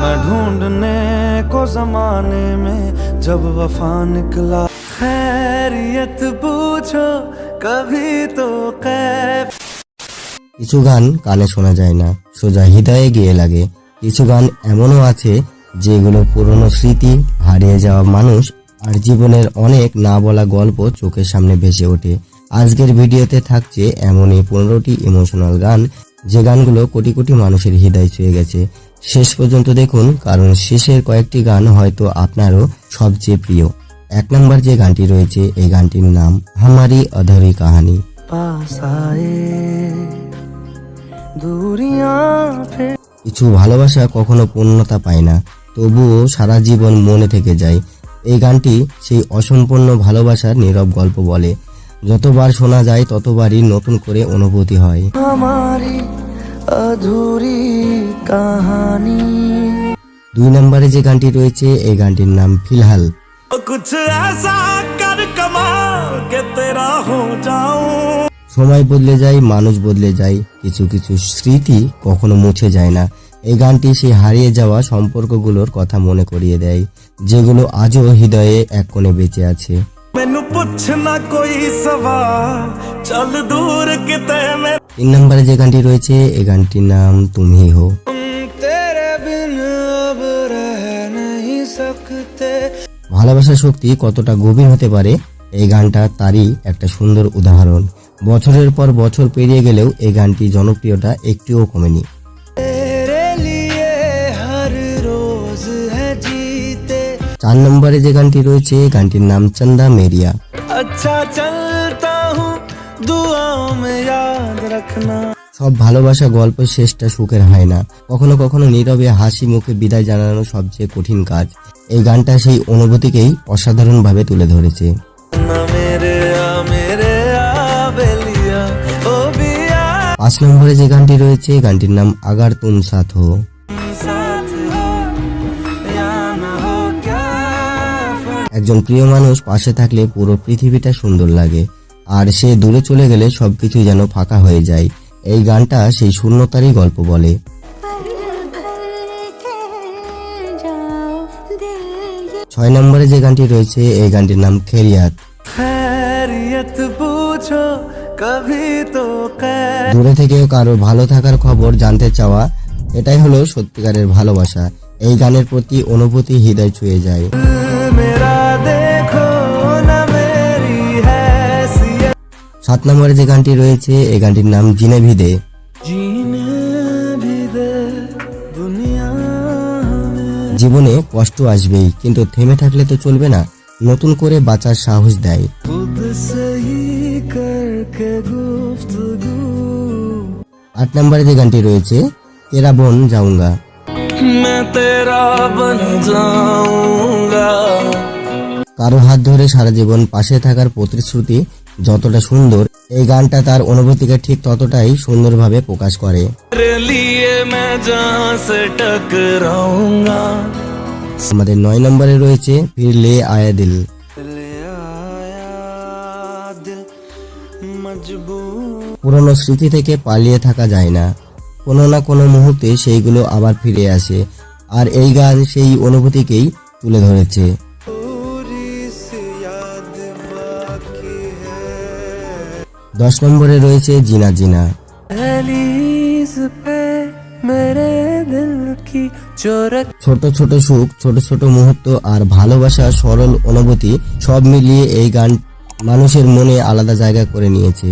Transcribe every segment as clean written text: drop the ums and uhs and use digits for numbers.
मैं ढूंढने को जमाने में जब वफा निकला खैरियत पूछो कभी तो कैफ। কিছু গান কানে শোনা যায় না, সোজা হৃদয়ে গিয়ে লাগে। কিছু গান এমনও আছে যেগুলো পুরনো স্মৃতি, হারিয়ে যাওয়া মানুষ আর জীবনের অনেক না বলা গল্প চোখের সামনে ভেসে ওঠে। আজকের ভিডিওতে থাকছে এমনই 15টি ইমোশনাল গান, যে গানগুলো কোটি কোটি মানুষের হৃদয় ছুঁয়ে গেছে। শেষ পর্যন্ত দেখুন, কারণ শেষের কয়েকটি গান হয়তো আপনারও সবচেয়ে প্রিয়। 1 নম্বর যে গানটি রয়েছে, এই গানটির নাম হামারি অধুরি কাহানি। কিছু ভালোবাসা কখনো পূর্ণতা পায় না, তবুও সারা জীবন মনে থেকে যায়। এই গানটি সেই অসম্পূর্ণ ভালোবাসার নীরব গল্প বলে। যতবার শোনা যায় ততবারই নতুন করে অনুভূতি হয়। हमारी अधूरी कहानी। 2 নম্বরে যে গানটি রয়েছে, এই গানটির নাম ফিলহাল। कुछ ऐसा कर कमाल के तेरा हो जाऊं। সময় বদলে যায়, মানুষ বদলে যায়, কিছু কিছু স্মৃতি কখনো মুছে যায় না। এই গানটি সেই হারিয়ে যাওয়া সম্পর্কগুলোর কথা মনে করিয়ে দেয়, যেগুলো আজও হৃদয়ে এক কোণে বেঁচে আছে। मैनू पूछना कोई सवाल चल दूर किते में। 3 নম্বরে যে গানটি রয়েছে, এই গানটির নাম তুমি হো। तेरे बिन अब रह नहीं सकते। ভালোবাসার শক্তি কতটা গভীর হতে পারে, এই গানটা তারই একটা সুন্দর উদাহরণ। বছরের পর বছর পেরিয়ে গেলেও এই গানটি জনপ্রিয়তা একটুও কমেনি। तेरे लिए हर रोज है जीते। 4 নম্বরে যে গানটি রয়েছে, গানটির নাম চন্দা মেরিয়া। अच्छा चलता हूँ दुआओं में याद रखना। সব ভালোবাসা গল্প শেষটা সুখের হয় না, কখনো কখনো নীরবে হাসি মুখে বিদায় জানানো সবচেয়ে কঠিন কাজ। এই গানটা সেই অনুভূতিকেই অসাধারণভাবে তুলে ধরেছে। 5 নম্বরে যে গানটি রয়েছে, গানটির নাম আগার তুম সাথ হো। একজন প্রিয় মানুষ পাশে থাকলে পুরো পৃথিবীটা সুন্দর লাগে, আর সে দূরে চলে গেলে সবকিছু যেন ফাঁকা হয়ে যায়। এই গানটা সেই শূন্যতারই গল্প বলে। 6 নম্বরে যে গানটি রয়েছে, এই গানটির নাম খেরিয়াত। खैरियत पूछो कभी तो कैफ। দূরে থেকেও কারো ভালো থাকার খবর জানতে চাওয়া, এটাই হলো সত্যিকারের ভালোবাসা। এই গানের প্রতি অনুভূতি হৃদয় ছুঁয়ে যায়। मेरा देखो ना मेरी हैसियत। 7 নম্বরে যে গানটি রয়েছে, এই গানটির নাম জিনে ভিদে। जीने भी दे दुनिया में। জীবনে কষ্ট আসবেই, কিন্তু থেমে থাকলে তো চলবে না, নতুন করে বাঁচার সাহস দেয়। खुद से ही करके गुफ्तगू। 8 নম্বরে যে গানটি রয়েছে, তেরা বন যাউঙ্গা। मैं तेरा बन जाऊंगा। কারো হাত ধরে সারা জীবন পাশে থাকার প্রতিশ্রুতি যতটা সুন্দর, এই গানটা তার অনুভূতিকে ঠিক ততটাই সুন্দরভাবে প্রকাশ করে। तेरे लिए मैं जहां से टकराऊंगा। আমাদের 9 নম্বরে রয়েছে ফিরলে আয়া দিল। ले आया दिल मजबूर। পুরনো স্মৃতি থেকে পালিয়ে থাকা যায় না, কোনো না কোনো মুহূর্তে সেইগুলো আবার ফিরে আসে, আর এই গান সেই অনুভূতিকেই তুলে ধরেছে। पूरी सी याद बाकी है। 10 নম্বরে রয়েছে জিনা জিনা। दहलीज पे मेरे दिल की जो रख। ছোট ছোট সুখ, ছোট ছোট মুহূর্ত আর ভালোবাসা, সরল অনুভূতি সব মিলিয়ে এই গান মানুষের মনে আলাদা জায়গা করে নিয়েছে।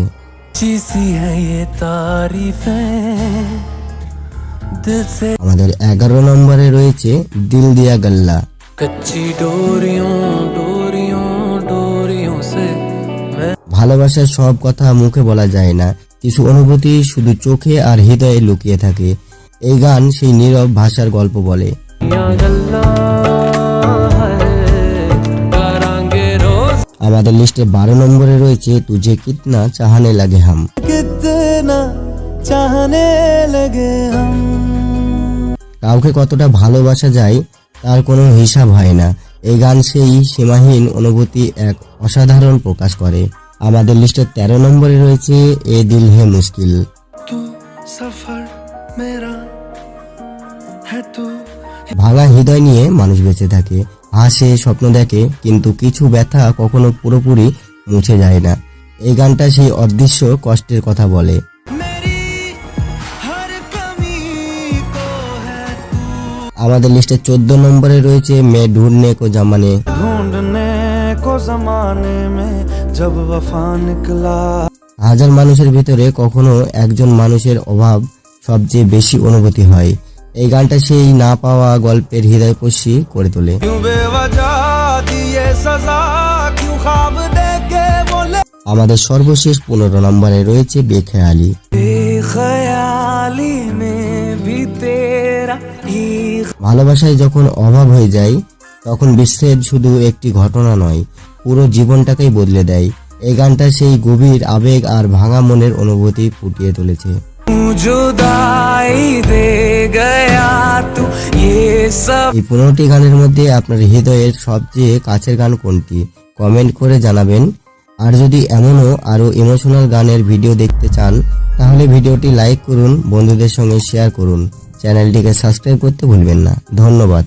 सी है ये तारीफें दिल से। আমাদের 11 নম্বরে রয়েছে দিল দিয়া গল্লা। कच्ची डोरियों डोरियों डोरियों से मैं। ভালোবাসার সব কথা মুখে বলা যায় না, কিছু অনুভূতি শুধু চোখে আর হৃদয়ে লুকিয়ে থাকে। এই গান সেই নীরব ভাষার গল্প বলে। আমাদের লিস্টে 12 নম্বরে রয়েছে তুঝে কিতনা চাহানে লাগে হাম। कितना चाहने लगे हम। কাউকে কতটা ভালোবাসা যায় তার কোনো হিসাব হয় না। এই গান সেই সীমাহীন অনুভূতি এক অসাধারণ প্রকাশ করে। আমাদের লিস্টে 13 নম্বরে রয়েছে এ দিল হে মুশকিল। तू सफर मेरा है तू ভাঙা হৃদয় নিয়ে মানুষ বেঁচে থাকে, হাসে, স্বপ্ন দেখে, কিন্তু কিছু ব্যথা কখনো পুরোপুরি মুছে যায় না। এই গানটা সেই অদৃশ্য কষ্টের কথা বলে। मेरी हर कमी को है আমাদের লিস্টে 14 নম্বরে রয়েছে মে ঢूंढने को जमाने। ढूंढने को जमाने में जब वफा निकला। হাজার মানুষের ভিতরে কখনো একজন মানুষের অভাব সবচেয়ে বেশি অনুভূতি হয়। এই গানটা সেই না পাওয়া গল্পের হৃদয়স্পর্শী করে তোলে। क्यों बेवजह दिए सजा, क्यों ख्वाब देके बोले আমাদের সর্বশেষ 15 নম্বরে রয়েছে বেখেয়ালি। बेख्याली में भी तेरा ही। ভালোবাসায় যখন অভাব হয়ে যায় তখন বিচ্ছেদ শুধু একটি ঘটনা নয়, পুরো জীবনটাকেই বদলে দেয়। এই গানটা সেই গভীর আবেগ আর ভাঙা মনের অনুভূতি ফুটিয়ে তুলেছে। जुदाई दे गया तू ये सब। এই 15টি গানের মধ্যে আপনার হৃদয়ের সবচেয়ে কাছের গান কোনটি কমেন্ট করে জানাবেন। আর যদি এমনও আরো ইমোশনাল গানের ভিডিও দেখতে চান তাহলে ভিডিওটি লাইক করুন, বন্ধুদের সঙ্গে শেয়ার করুন, চ্যানেলটিকে সাবস্ক্রাইব করতে ভুলবেন না। ধন্যবাদ।